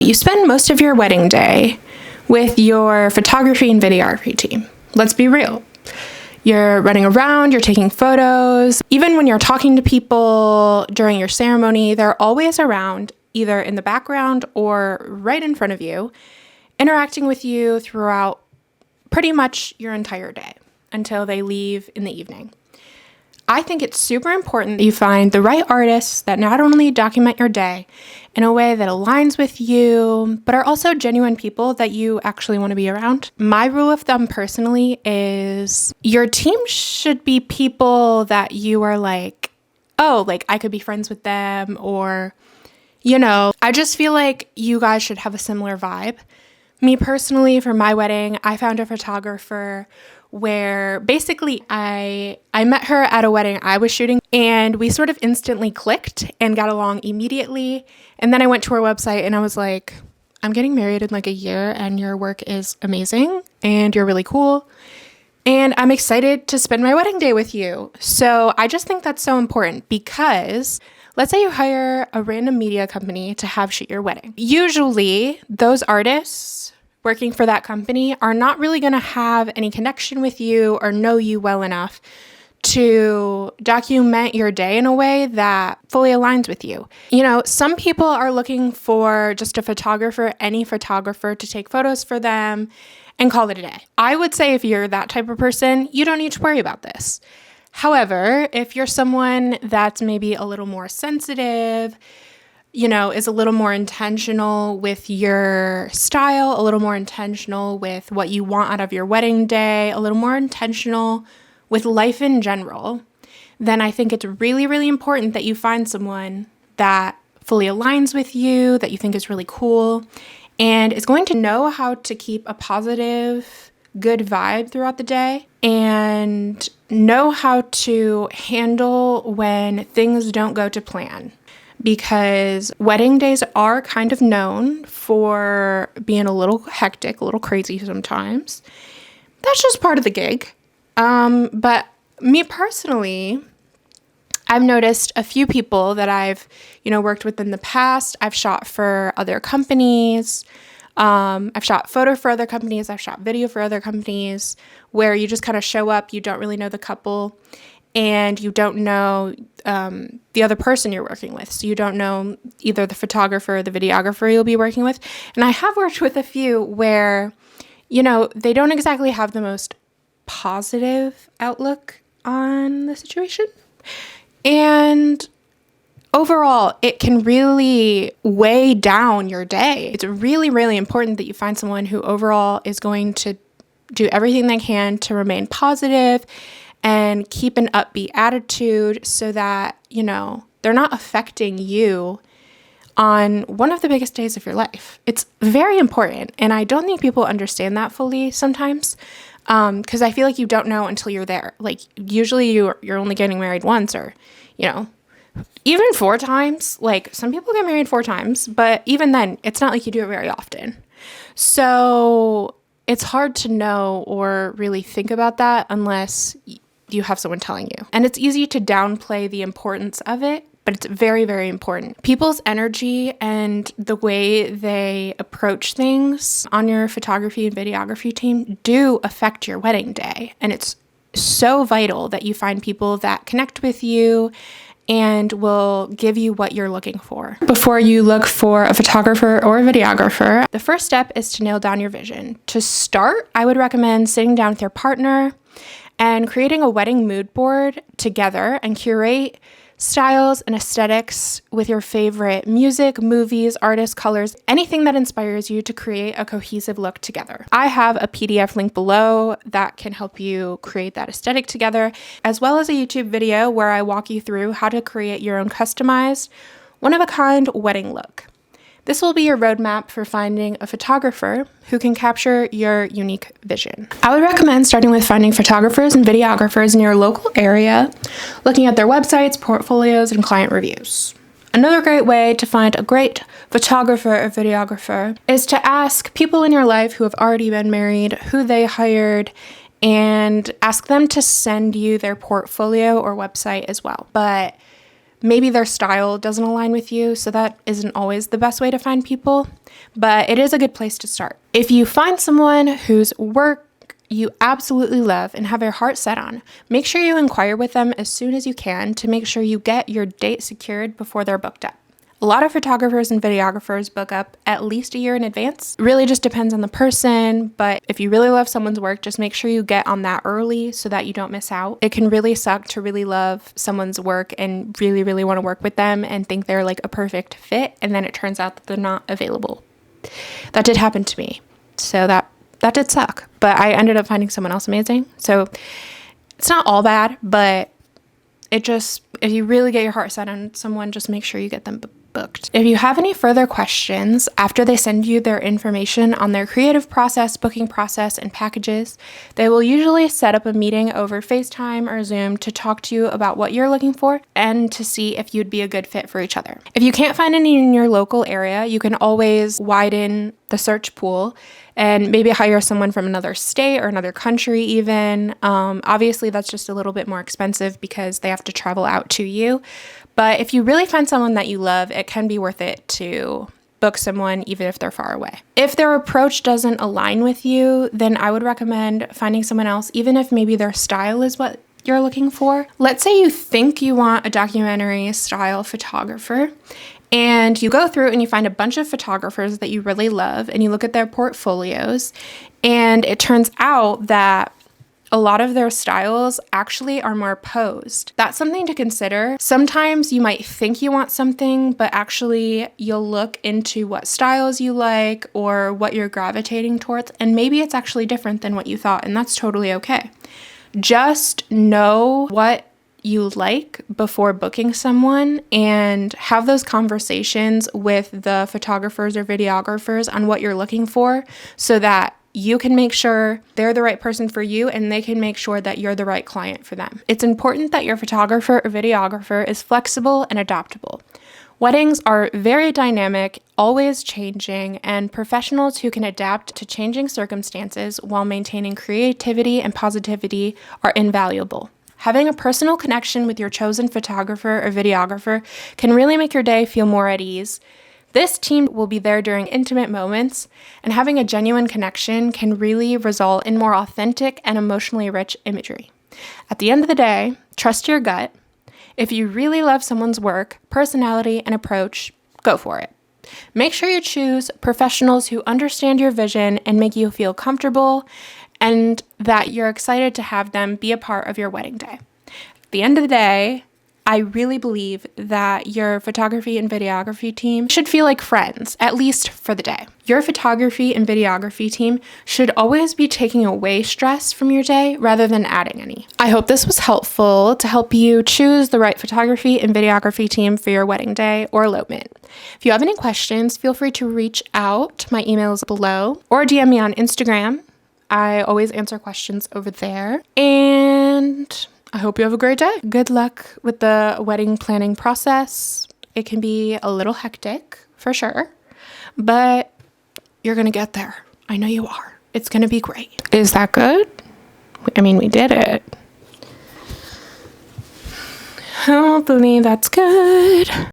You spend most of your wedding day with your photography and videography team. Let's be real. You're running around, you're taking photos. Even when you're talking to people during your ceremony, they're always around, either in the background or right in front of you, interacting with you throughout pretty much your entire day until they leave in the evening. I think it's super important that you find the right artists that not only document your day in a way that aligns with you, but are also genuine people that you actually want to be around. My rule of thumb personally is your team should be people that you are like, oh, like I could be friends with them, or, I just feel like you guys should have a similar vibe. Me personally, for my wedding, I found a photographer where basically I met her at a wedding I was shooting, and we sort of instantly clicked and got along immediately. And then I went to her website and I was like, I'm getting married in like a year and your work is amazing and you're really cool. And I'm excited to spend my wedding day with you. So I just think that's so important, because let's say you hire a random media company to have shoot your wedding. Usually those artists working for that company are not really going to have any connection with you or know you well enough to document your day in a way that fully aligns with you. Some people are looking for just a photographer, any photographer, to take photos for them and call it a day. I would say if you're that type of person, you don't need to worry about this. However, if you're someone that's maybe a little more sensitive, is a little more intentional with your style, a little more intentional with what you want out of your wedding day, a little more intentional with life in general, then I think it's really, really important that you find someone that fully aligns with you, that you think is really cool, and is going to know how to keep a positive, good vibe throughout the day, and know how to handle when things don't go to plan. Because wedding days are kind of known for being a little hectic, a little crazy sometimes. That's just part of the gig. But me personally, I've noticed a few people that I've, worked with in the past. I've shot for other companies. I've shot photo for other companies. I've shot video for other companies, where you just kind of show up. You don't really know the couple, and you don't know the other person you're working with. So you don't know either the photographer or the videographer you'll be working with. And I have worked with a few where, they don't exactly have the most positive outlook on the situation. And overall, it can really weigh down your day. It's really, really important that you find someone who overall is going to do everything they can to remain positive and keep an upbeat attitude, so that, they're not affecting you on one of the biggest days of your life. It's very important. And I don't think people understand that fully sometimes, because I feel like you don't know until you're there. Like, usually you're only getting married once, or, even 4 times. Like, some people get married 4 times, but even then, it's not like you do it very often. So it's hard to know or really think about that unless you have someone telling you. And it's easy to downplay the importance of it, but it's very, very important. People's energy and the way they approach things on your photography and videography team do affect your wedding day. And it's so vital that you find people that connect with you and will give you what you're looking for. Before you look for a photographer or a videographer, the first step is to nail down your vision. To start, I would recommend sitting down with your partner and creating a wedding mood board together, and curate styles and aesthetics with your favorite music, movies, artists, colors, anything that inspires you to create a cohesive look together. I have a PDF link below that can help you create that aesthetic together, as well as a YouTube video where I walk you through how to create your own customized, one-of-a-kind wedding look. This will be your roadmap for finding a photographer who can capture your unique vision. I would recommend starting with finding photographers and videographers in your local area, looking at their websites, portfolios, and client reviews. Another great way to find a great photographer or videographer is to ask people in your life who have already been married who they hired, and ask them to send you their portfolio or website as well. But maybe their style doesn't align with you, so that isn't always the best way to find people. but it is a good place to start. If you find someone whose work you absolutely love and have your heart set on, make sure you inquire with them as soon as you can to make sure you get your date secured before they're booked up. A lot of photographers and videographers book up at least a year in advance. It really just depends on the person, but if you really love someone's work, just make sure you get on that early so that you don't miss out. It can really suck to really love someone's work and really, really want to work with them and think they're like a perfect fit, and then it turns out that they're not available. That did happen to me, so that did suck, but I ended up finding someone else amazing. So it's not all bad, but it just, if you really get your heart set on someone, just make sure you get them booked. If you have any further questions after they send you their information on their creative process, booking process, and packages, they will usually set up a meeting over FaceTime or Zoom to talk to you about what you're looking for and to see if you'd be a good fit for each other. If you can't find any in your local area, you can always widen the search pool and maybe hire someone from another state or another country even. Obviously, that's just a little bit more expensive because they have to travel out to you. But if you really find someone that you love, it can be worth it to book someone even if they're far away. If their approach doesn't align with you, then I would recommend finding someone else, even if maybe their style is what you're looking for. Let's say you think you want a documentary style photographer, and you go through and you find a bunch of photographers that you really love, and you look at their portfolios, and it turns out that a lot of their styles actually are more posed. That's something to consider. Sometimes you might think you want something, but actually you'll look into what styles you like or what you're gravitating towards, and maybe it's actually different than what you thought, and that's totally okay. Just know what you like before booking someone and have those conversations with the photographers or videographers on what you're looking for so that you can make sure they're the right person for you and they can make sure that you're the right client for them. It's important that your photographer or videographer is flexible and adaptable. Weddings are very dynamic, always changing, and professionals who can adapt to changing circumstances while maintaining creativity and positivity are invaluable. Having a personal connection with your chosen photographer or videographer can really make your day feel more at ease. This team will be there during intimate moments, and having a genuine connection can really result in more authentic and emotionally rich imagery. At the end of the day, trust your gut. If you really love someone's work, personality, and approach, go for it. Make sure you choose professionals who understand your vision and make you feel comfortable, and that you're excited to have them be a part of your wedding day. At the end of the day, I really believe that your photography and videography team should feel like friends, at least for the day. Your photography and videography team should always be taking away stress from your day rather than adding any. I hope this was helpful to help you choose the right photography and videography team for your wedding day or elopement. If you have any questions, feel free to reach out. My email is below, or DM me on Instagram. I always answer questions over there. And I hope you have a great day. Good luck with the wedding planning process. It can be a little hectic, for sure, but you're gonna get there. I know you are. It's gonna be great. Is that good? I mean, we did it. Hopefully that's good.